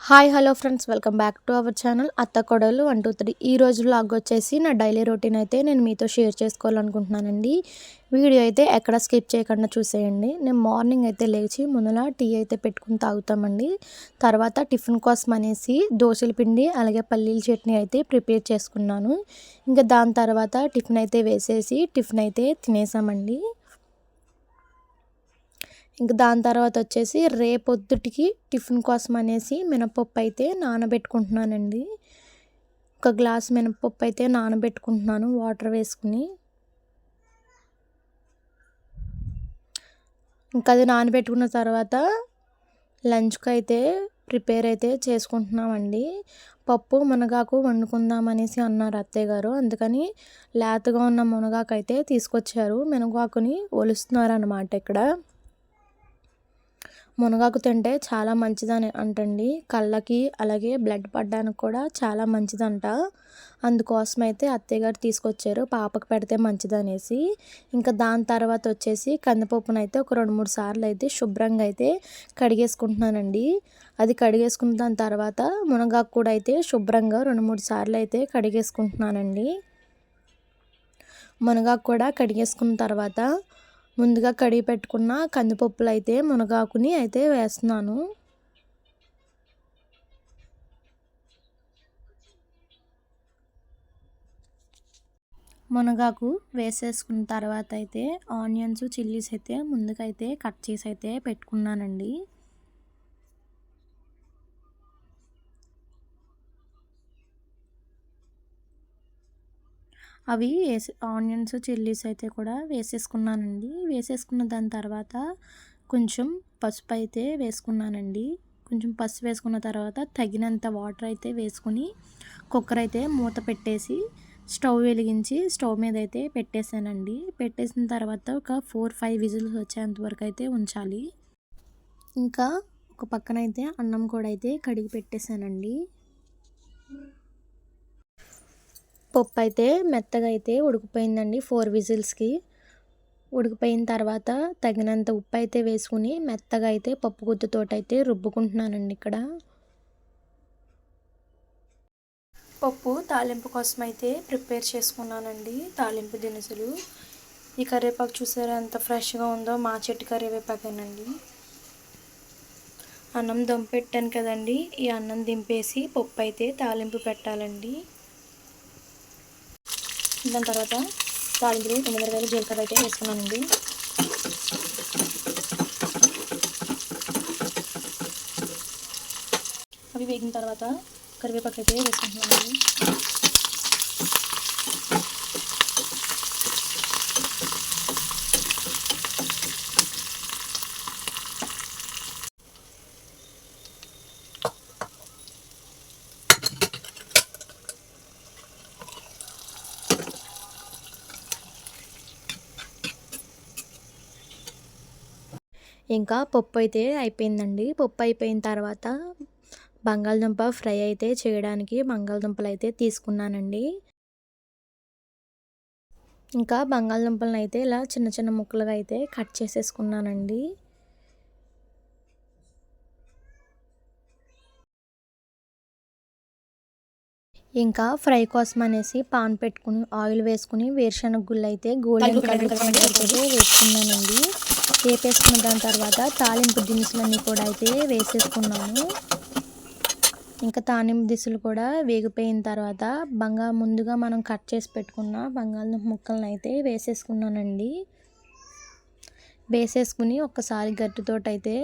Hi hello friends, welcome back to our channel అత్త కోడలు 123. ఈ రోజు వ్లాగ్ వచ్చేసి నా డైలీ రొటీన్ అయితే నేను మీతో షేర్ చేసుకోవాలనుకుంటున్నానండి. వీడియో అయితే ఎక్కడ స్కిప్ చేయకుండా చూసేయండి. నేను మార్నింగ్ అయితే లేచి ముందులా టీ అయితే పెట్టుకుని తాగుతామండి. తర్వాత టిఫిన్ కోసం అనేసి దోశల పిండి అలాగే పల్లీల చట్నీ అయితే ప్రిపేర్ చేసుకున్నాను. ఇంకా దాని తర్వాత టిఫిన్ అయితే వేసేసి టిఫిన్ అయితే తినేసామండి. ఇంక దాని తర్వాత వచ్చేసి రేపొద్దుటికి టిఫిన్ కోసం అనేసి మినపప్పు అయితే నానబెట్టుకుంటున్నానండి. ఒక గ్లాస్ మినపప్పు అయితే నానబెట్టుకుంటున్నాను వాటర్ వేసుకుని. ఇంకా అది నానబెట్టుకున్న తర్వాత లంచ్కి అయితే ప్రిపేర్ అయితే చేసుకుంటున్నామండి. పప్పు మునగాకు వండుకుందామనేసి అన్నారు అత్తయ్య గారు. అందుకని లేతగా ఉన్న మునగాకు అయితే తీసుకొచ్చారు. మునగాకుని ఒలుస్తున్నారు అన్నమాట ఇక్కడ. మునగాకు తింటే చాలా మంచిదని అంటండి. కళ్ళకి అలాగే బ్లడ్ పడడానికి కూడా చాలా మంచిదంట. అందుకోసం అయితే అత్తయ్య గారు తీసుకొచ్చారు, పాపకు పెడితే మంచిదనేసి. ఇంకా దాని తర్వాత వచ్చేసి కందిపప్పునైతే ఒక 2-3 సార్లు అయితే శుభ్రంగా అయితే కడిగేసుకుంటున్నానండి. అది కడిగేసుకున్న దాని తర్వాత మునగాకు కూడా అయితే శుభ్రంగా 2-3 సార్లు అయితే కడిగేసుకుంటున్నానండి. మునగాకు కూడా కడిగేసుకున్న తర్వాత ముందుగా కడిగి పెట్టుకున్న కందిపప్పులు అయితే మునగాకుని అయితే వేస్తున్నాను. మునగాకు వేసేసుకున్న తర్వాత అయితే ఆనియన్స్ చిల్లీస్ అయితే ముందుకైతే కట్ చేసి అయితే పెట్టుకున్నానండి. అవి ఆనియన్స్ చిల్లీస్ అయితే కూడా వేసేసుకున్నానండి. వేసేసుకున్న దాని తర్వాత కొంచెం పసుపు అయితే వేసుకున్నానండి. కొంచెం పసుపు వేసుకున్న తర్వాత తగినంత వాటర్ అయితే వేసుకుని కుక్కర్ అయితే మూత పెట్టేసి స్టవ్ వెలిగించి స్టవ్ మీద అయితే పెట్టేసానండి. పెట్టేసిన తర్వాత ఒక 4-5 విజిల్స్ వచ్చేంత వరకు అయితే ఉంచాలి. ఇంకా ఒక పక్కన అయితే అన్నం కూడా అయితే కడిగి పెట్టేశానండి. పప్పు అయితే మెత్తగా అయితే ఉడికిపోయిందండి 4 విజిల్స్కి. ఉడికిపోయిన తర్వాత తగినంత ఉప్పు అయితే వేసుకుని మెత్తగా అయితే పప్పు గుత్తుతోటి అయితే రుబ్బుకుంటున్నానండి ఇక్కడ. పప్పు తాలింపు కోసం అయితే ప్రిపేర్ చేసుకున్నానండి. తాలింపు దినుసులు, ఈ కరివేపాకు చూసారా ఎంత ఫ్రెష్గా ఉందో, మా చెట్టు కరివేపాకేనండి. అన్నం దొంపెట్టాను కదండి, ఈ అన్నం దింపేసి పప్పు అయితే తాలింపు పెట్టాలండి. దాని తర్వాత తాలింపులు 9 వేలు జీలకర్ర అయితే వేసుకున్నానండి. అవి వేగిన తర్వాత కరివేపాకు అయితే వేసుకుంటున్నానండి. ఇంకా పప్పు అయితే అయిపోయిందండి. పప్పు అయిపోయిన తర్వాత బంగాళదుంప ఫ్రై అయితే చేయడానికి బంగాళదుంపలు అయితే తీసుకున్నానండి. ఇంకా బంగాళదుంపలను అయితే ఇలా చిన్న చిన్న ముక్కలుగా అయితే కట్ చేసేసుకున్నానండి. ఇంకా ఫ్రై కోసం అనేసి పాన్ పెట్టుకుని ఆయిల్ వేసుకుని వేరుశనగ గుళ్ళు అయితే గోల్డెన్ కలర్ అయితే వేసుకున్నానండి. వేపేసుకున్న దాని తర్వాత తాలింపు దినుసులన్నీ కూడా అయితే వేసేసుకున్నాను. ఇంకా తాలింపు దినుసులు కూడా వేగిపోయిన తర్వాత ముందుగా మనం కట్ చేసి పెట్టుకున్న బంగాళదుంప ముక్కలను అయితే వేసేసుకున్నానండి. వేసేసుకుని ఒక్కసారి గట్టితోటైతే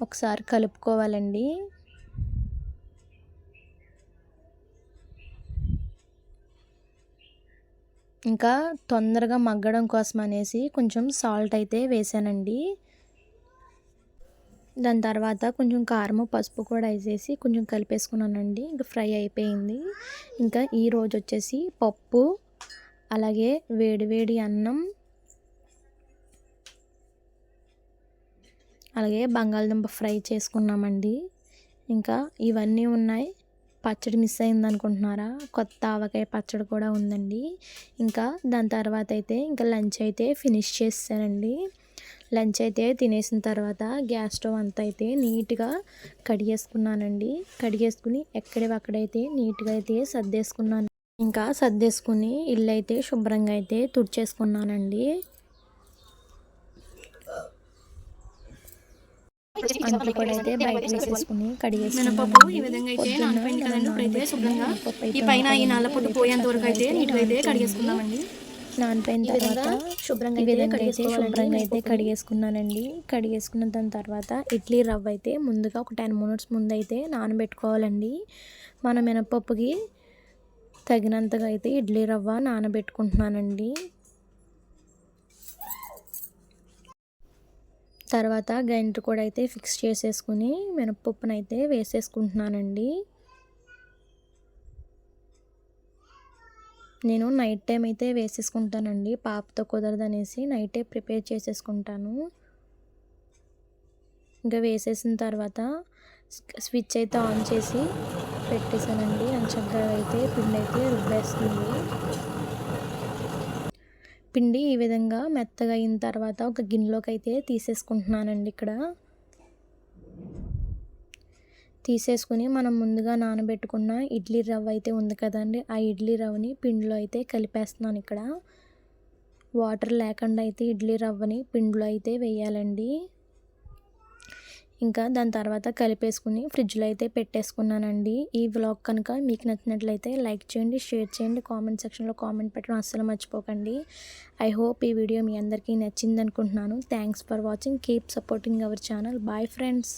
ఒకసారి కలుపుకోవాలండి. ఇంకా తొందరగా మగ్గడం కోసం అనేసి కొంచెం సాల్ట్ అయితే వేసానండి. దాని తర్వాత కొంచెం కారము పసుపు కూడా వేసేసి కొంచెం కలిపేసుకున్నానండి. ఇంకా ఫ్రై అయిపోయింది. ఇంకా ఈరోజు వచ్చేసి పప్పు అలాగే వేడివేడి అన్నం అలాగే బంగాళదుంప ఫ్రై చేసుకున్నామండి. ఇంకా ఇవన్నీ ఉన్నాయి. పచ్చడి మిస్ అయింది అనుకుంటున్నారా? కొత్త ఆవకాయ పచ్చడి కూడా ఉందండి. ఇంకా దాని తర్వాత అయితే ఇంకా లంచ్ అయితే ఫినిష్ చేసానండి. లంచ్ అయితే తినేసిన తర్వాత గ్యాస్ స్టవ్ అంతా అయితే నీట్గా కడిగేసుకున్నానండి. కడిగేసుకుని ఎక్కడైతే నీట్గా అయితే సర్దేసుకున్నాను. ఇంకా సర్దేసుకుని ఇల్లు అయితే శుభ్రంగా అయితే తుడిచేసుకున్నానండి. అంట్లు కూడా అయితే బయట వేసేసుకుని మినపప్పు ఈ విధంగా అయితే నానపోయింది కదండి. ఇప్పుడైతే శుభ్రంగా ఈ పైన ఈ నల్ల పొట్టు పోయేంత వరకు అయితే నీట్గా అయితే కడిగేసుకుందామండి. నానిపోయిన తర్వాత ఈ విధంగా అయితే శుభ్రంగా అయితే కడిగేసుకున్నానండి. కడిగేసుకున్న దాని తర్వాత ఇడ్లీ రవ్వ అయితే ముందుగా ఒక 10 మినిట్స్ ముందు అయితే నానబెట్టుకోవాలండి. మన మినపప్పుకి తగినంతగా అయితే ఇడ్లీ రవ్వ నానబెట్టుకుంటున్నానండి. తర్వాత గ్రైండర్ కూడా అయితే ఫిక్స్ చేసేసుకుని మినపప్పునైతే వేసేసుకుంటున్నానండి. నేను నైట్ టైం అయితే వేసేసుకుంటానండి. పాపతో కుదరదనేసి నైటే ప్రిపేర్ చేసేసుకుంటాను. ఇంకా వేసేసిన తర్వాత స్విచ్ అయితే ఆన్ చేసి పెట్టేశానండి. చక్కగా అయితే పిండి అయితే రుబ్బేస్తుంది. పిండి ఈ విధంగా మెత్తగా అయిన తర్వాత ఒక గిన్నెలోకి అయితే తీసేసుకుంటున్నానండి. ఇక్కడ తీసేసుకుని మనం ముందుగా నానబెట్టుకున్న ఇడ్లీ రవ్వ అయితే ఉంది కదండి, ఆ ఇడ్లీ రవ్వని పిండిలో అయితే కలిపేస్తున్నాను. ఇక్కడ వాటర్ లేకుండా అయితే ఇడ్లీ రవ్వని పిండిలో అయితే వేయాలండి. ఇంకా దాని తర్వాత కలిపేసుకుని ఫ్రిడ్జ్లో అయితే పెట్టేసుకున్నానండి. ఈ వ్లాగ్ కనుక మీకు నచ్చినట్లయితే లైక్ చేయండి, షేర్ చేయండి, కామెంట్ సెక్షన్లో కామెంట్ పెట్టడం అస్సలు మర్చిపోకండి. ఐ హోప్ ఈ వీడియో మీ అందరికీ నచ్చింది అనుకుంటున్నాను. Thanks for watching. Keep supporting our channel. Bye friends.